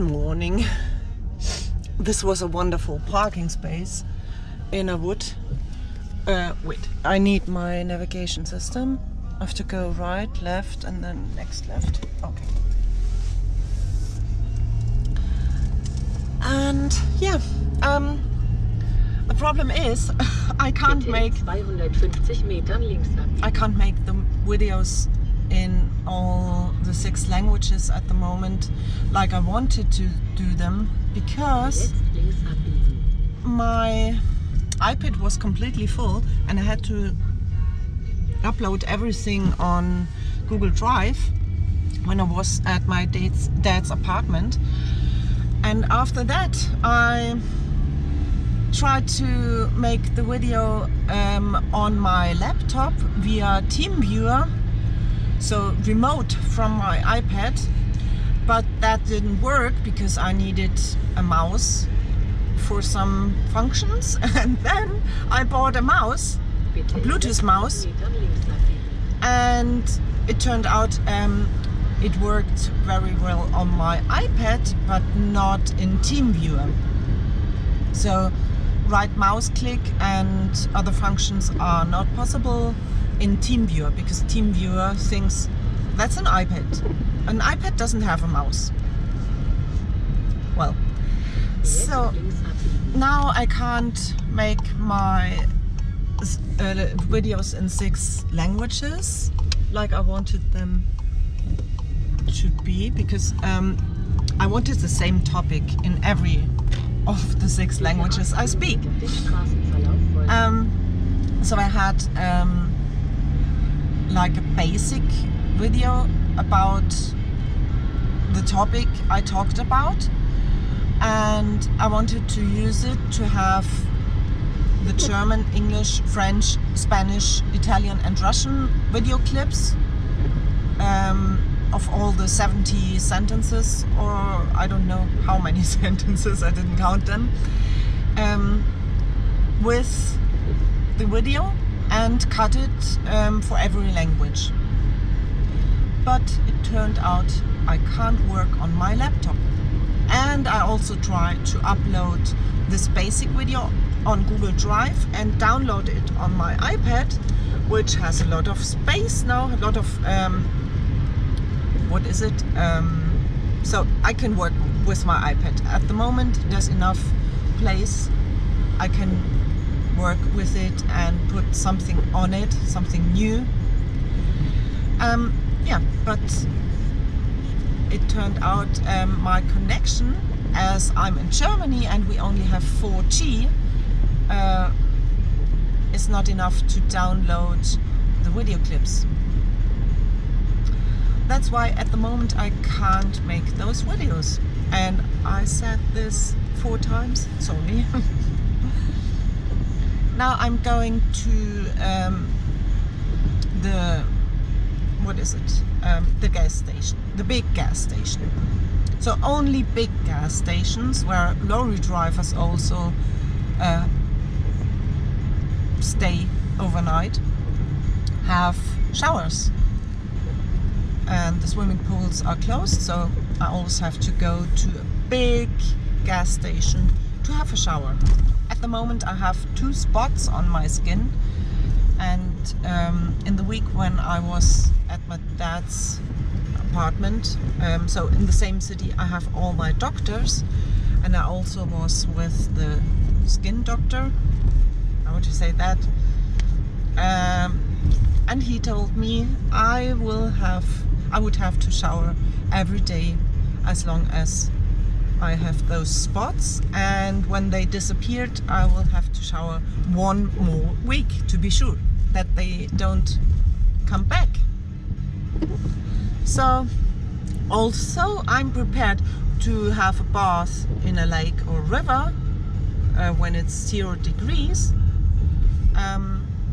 morning. This was a wonderful parking space in a wood. Wait, I need my navigation system. I have to go right, left, and then next left. Okay. And yeah, the problem is I can't make the videos in all the 6 languages at the moment like I wanted to do them, because my iPad was completely full and I had to upload everything on Google Drive when I was at my dad's apartment. And after that I tried to make the video on my laptop via TeamViewer, so remote from my iPad, but that didn't work because I needed a mouse for some functions. And then I bought a mouse, a Bluetooth mouse, and it turned out it worked very well on my iPad but not in TeamViewer. So right mouse click and other functions are not possible in TeamViewer, because TeamViewer thinks that's an iPad. An iPad doesn't have a mouse. Well, so now I can't make my videos in 6 languages like I wanted them to be, because I wanted the same topic in every of the 6 languages I speak. So I had like a basic video about the topic I talked about, and I wanted to use it to have the German, English, French, Spanish, Italian and Russian video clips of all the 70 sentences, or I don't know how many sentences, I didn't count them, with the video and cut it for every language. But it turned out I can't work on my laptop. And I also tried to upload this basic video on Google Drive and download it on my iPad, which has a lot of space now, a lot of what is it? So I can work with my iPad. At the moment there's enough place. I can work with it and put something on it, something new. Yeah, but it turned out my connection, as I'm in Germany and we only have 4G, is not enough to download the video clips. That's why at the moment I can't make those videos. And I said this 4 times, sorry. Now I'm going to the gas station, the big gas station. So only big gas stations where lorry drivers also stay overnight have showers. And the swimming pools are closed, so I always have to go to a big gas station to have a shower. At the moment I have 2 spots on my skin, and in the week when I was at my dad's apartment, so in the same city, I have all my doctors, and I also was with the skin doctor, how would you say that? And he told me I would have to shower every day as long as I have those spots, and when they disappeared I will have to shower 1 more week to be sure that they don't come back. So also I'm prepared to have a bath in a lake or river when it's 0 degrees.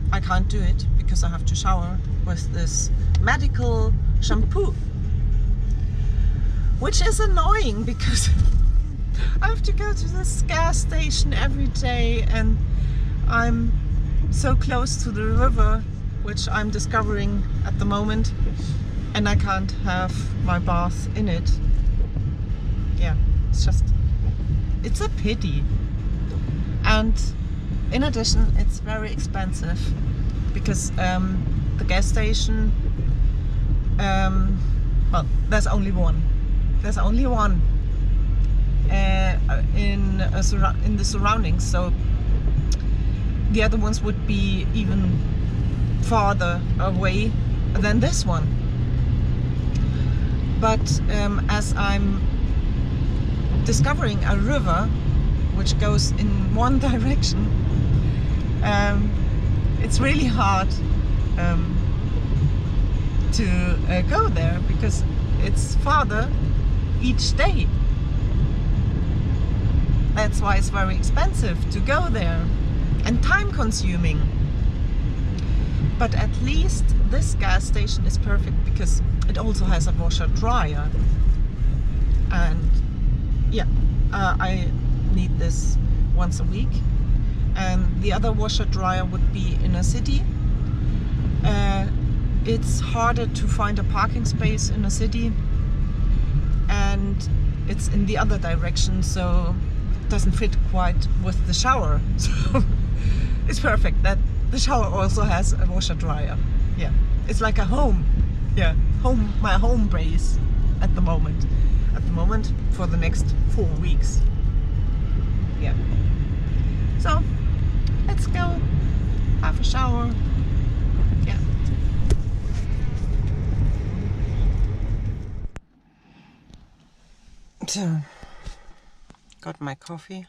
I can't do it because I have to shower with this medical shampoo, which is annoying because I have to go to this gas station every day, and I'm so close to the river, which I'm discovering at the moment, and I can't have my bath in it. Yeah. it's a pity. And in addition, it's very expensive because the gas station, well, there's only one. There's only one in the surroundings, so the other ones would be even farther away than this one. But as I'm discovering a river which goes in one direction, it's really hard to go there because it's farther each day. That's why it's very expensive to go there and time consuming. But at least this gas station is perfect because it also has a washer dryer, and yeah, I need this once a week. And the other washer dryer would be in a city. It's harder to find a parking space in a city, and it's in the other direction, so it doesn't fit quite with the shower. So it's perfect that the shower also has a washer dryer. Yeah, it's like a home. Yeah, my home base at the moment. For the next 4 weeks. Yeah. So let's go have a shower. Yeah. So got my coffee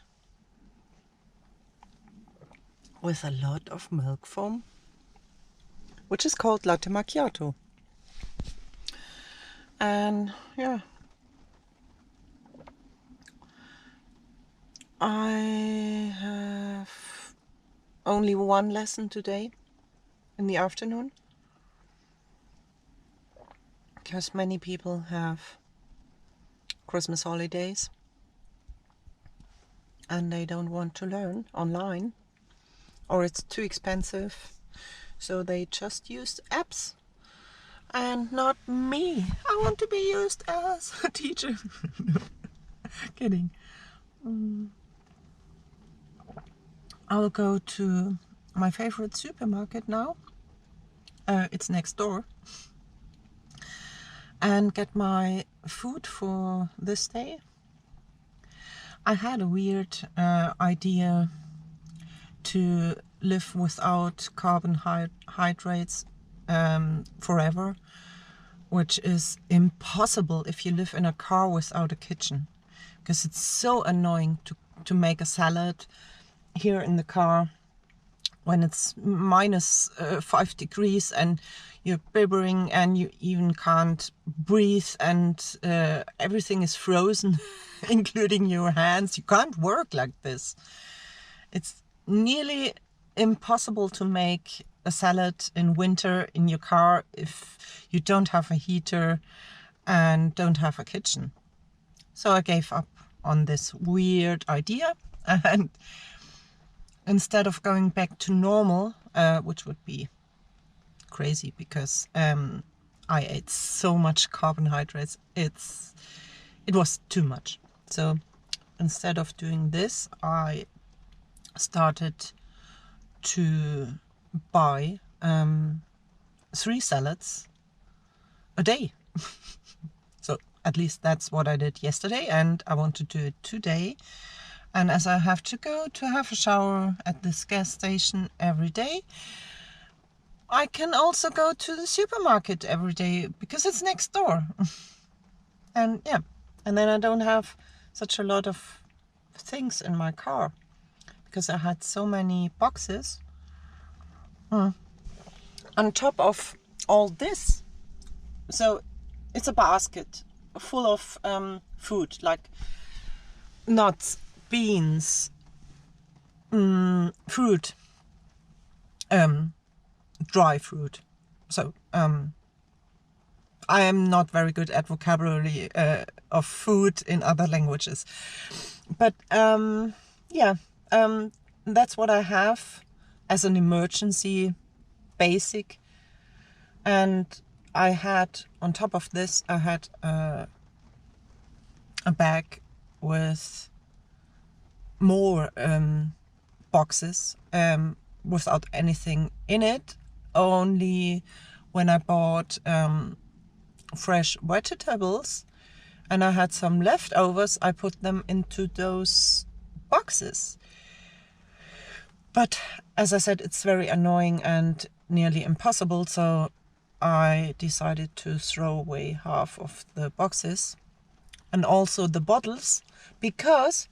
with a lot of milk foam, which is called latte macchiato. And yeah, I have only one lesson today in the afternoon because many people have Christmas holidays and they don't want to learn online, or it's too expensive, so they just use apps. And not me. I want to be used as a teacher. Kidding. I'll go to my favorite supermarket now. It's next door. And get my food for this day. I had a weird idea to live without carbohydrates forever, which is impossible if you live in a car without a kitchen, because it's so annoying to make a salad here in the car when it's minus 5 degrees and you're bibbering and you even can't breathe and everything is frozen including your hands. You can't work like this. It's nearly impossible to make a salad in winter in your car if you don't have a heater and don't have a kitchen. So I gave up on this weird idea, and instead of going back to normal, which would be crazy because I ate so much carbohydrates, it was too much. So instead of doing this, I started to buy 3 salads a day. So at least that's what I did yesterday, and I want to do it today. And as I have to go to have a shower at this gas station every day, I can also go to the supermarket every day because it's next door. And yeah, and then I don't have such a lot of things in my car because I had so many boxes. On top of all this, so it's a basket full of food like nuts, beans, fruit, dry fruit. So I am not very good at vocabulary of food in other languages, but yeah, that's what I have as an emergency basic. And I had, on top of this, I had a bag with more boxes without anything in it. Only when I bought fresh vegetables and I had some leftovers, I put them into those boxes. But as I said, it's very annoying and nearly impossible, so I decided to throw away half of the boxes and also the bottles, because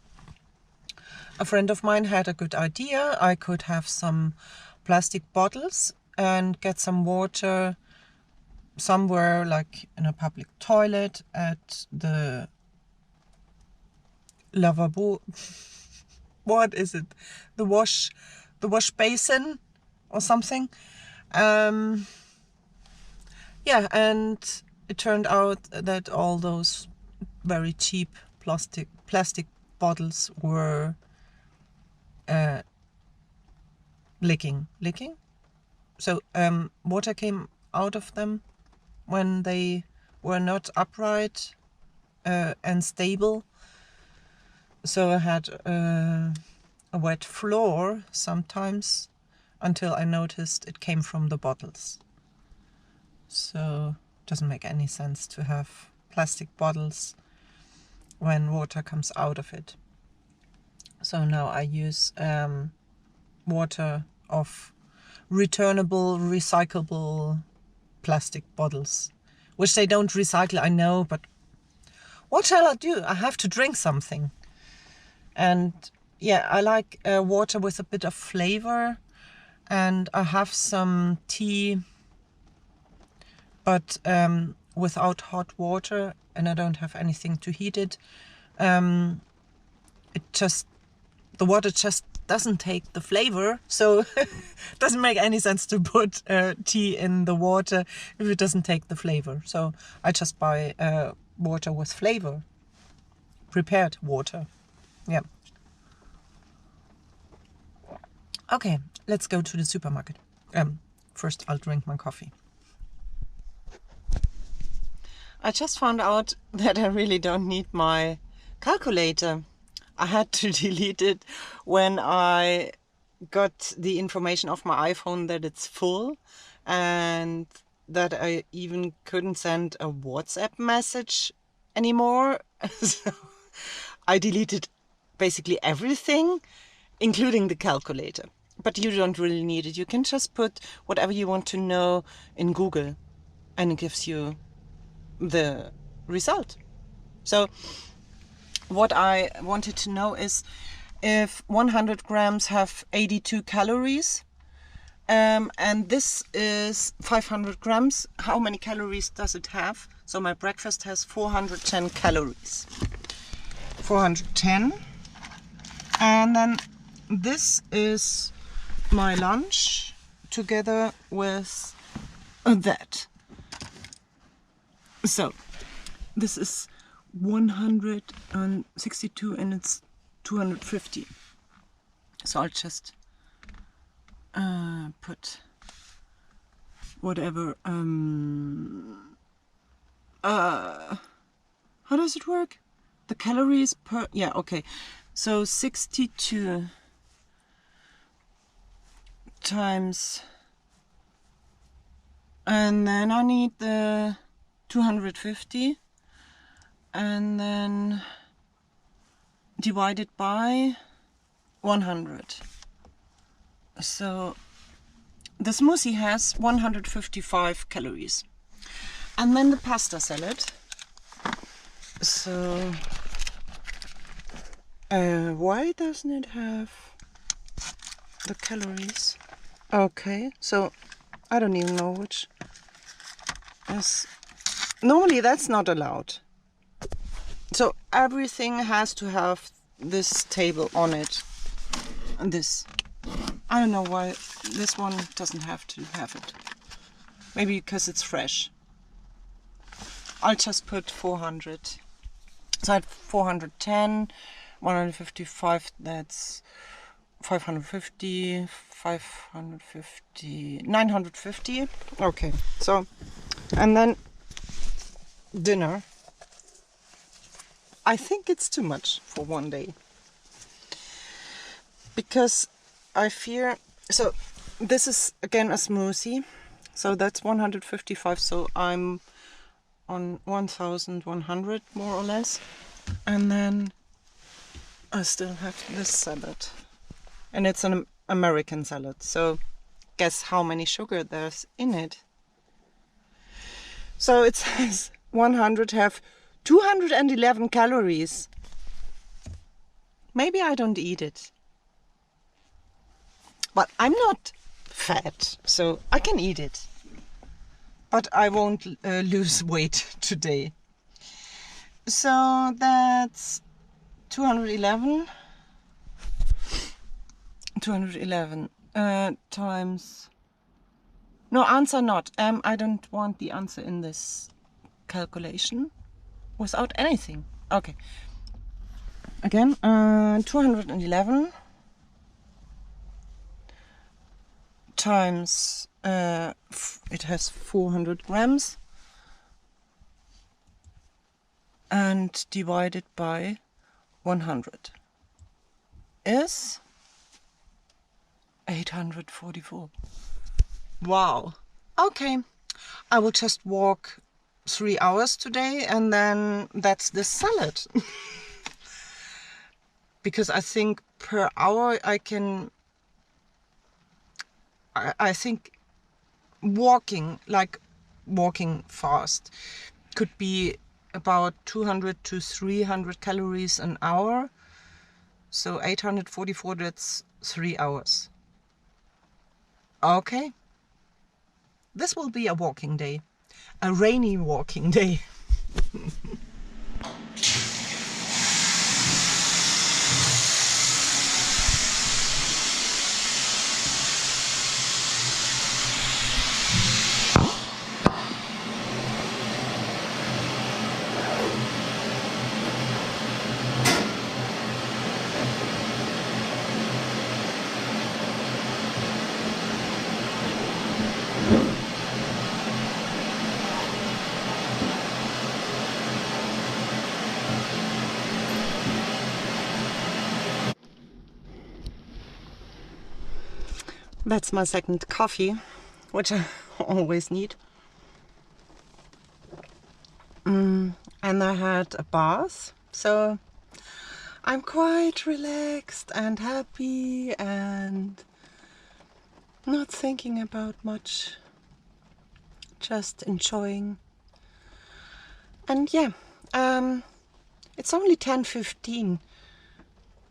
a friend of mine had a good idea. I could have some plastic bottles and get some water somewhere, like in a public toilet, at the lavabo. What is it? The wash basin or something. Yeah, and it turned out that all those very cheap plastic bottles were leaking. So water came out of them when they were not upright and stable. So I had a wet floor sometimes, until I noticed it came from the bottles. So it doesn't make any sense to have plastic bottles when water comes out of it. So now I use water of returnable, recyclable plastic bottles, which they don't recycle, I know, but what shall I do? I have to drink something. And yeah, I like water with a bit of flavor, and I have some tea, but without hot water, and I don't have anything to heat it. The water just doesn't take the flavor, so it doesn't make any sense to put tea in the water if it doesn't take the flavor. So I just buy water with flavor, prepared water. Yeah. Okay, let's go to the supermarket. First I'll drink my coffee. I just found out that I really don't need my calculator. I had to delete it when I got the information off my iPhone that it's full, and that I even couldn't send a WhatsApp message anymore. So I deleted basically everything, including the calculator. But you don't really need it. You can just put whatever you want to know in Google and it gives you the result. So what I wanted to know is if 100 grams have 82 calories, and this is 500 grams, how many calories does it have? So my breakfast has 410 calories. 410. And then this is my lunch together with that. So this is 162 and it's 250. So I'll just put whatever. How does it work? The calories per, yeah, okay. So 62 times, and then I need the 250, and then divided by 100. So the smoothie has 155 calories. And then the pasta salad. So why doesn't it have the calories? Okay, so I don't even know which is. Normally that's not allowed. So everything has to have this table on it. And this. I don't know why this one doesn't have to have it. Maybe because it's fresh. I'll just put 400. So I had 410, 155, that's 550, 550, 950. Okay, so, and then dinner. I think it's too much for one day. Because I fear... So this is again a smoothie. So that's 155. So I'm on 1,100 more or less. And then I still have this salad. And it's an American salad. So guess how many sugar there's in it. So it says 100 have 211 calories. Maybe I don't eat it. But I'm not fat, so I can eat it. But I won't lose weight today. So that's 211 times... No, answer not. I don't want the answer in this calculation. Without anything. Okay. Again, 211 times, it has 400 grams, and divided by 100 is 844. Wow. Okay. I will just walk 3 hours today, and then that's the salad. Because I think per hour I can... I think walking fast could be about 200 to 300 calories an hour. So 844, that's 3 hours. Okay. This will be a walking day. A rainy walking day. That's my second coffee, which I always need. And I had a bath, so I'm quite relaxed and happy and not thinking about much, just enjoying. And yeah, it's only 10:15.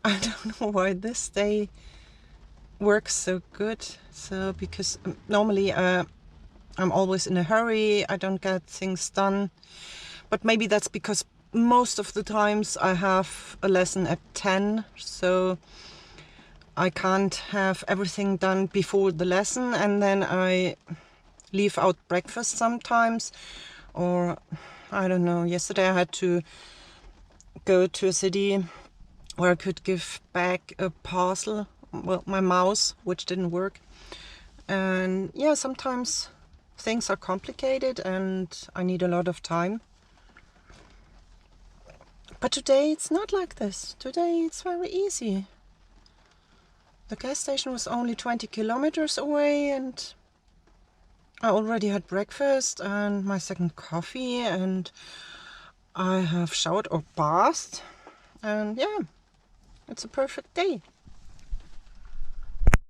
I don't know why this day works so good. So because normally I'm always in a hurry, I don't get things done, but maybe that's because most of the times I have a lesson at 10, so I can't have everything done before the lesson, and then I leave out breakfast sometimes, or I don't know, yesterday I had to go to a city where I could give back a parcel, well, my mouse, which didn't work. And yeah, sometimes things are complicated and I need a lot of time. But today it's not like this. Today it's very easy. The gas station was only 20 kilometers away, and I already had breakfast and my second coffee, and I have showered or bathed, and yeah, it's a perfect day.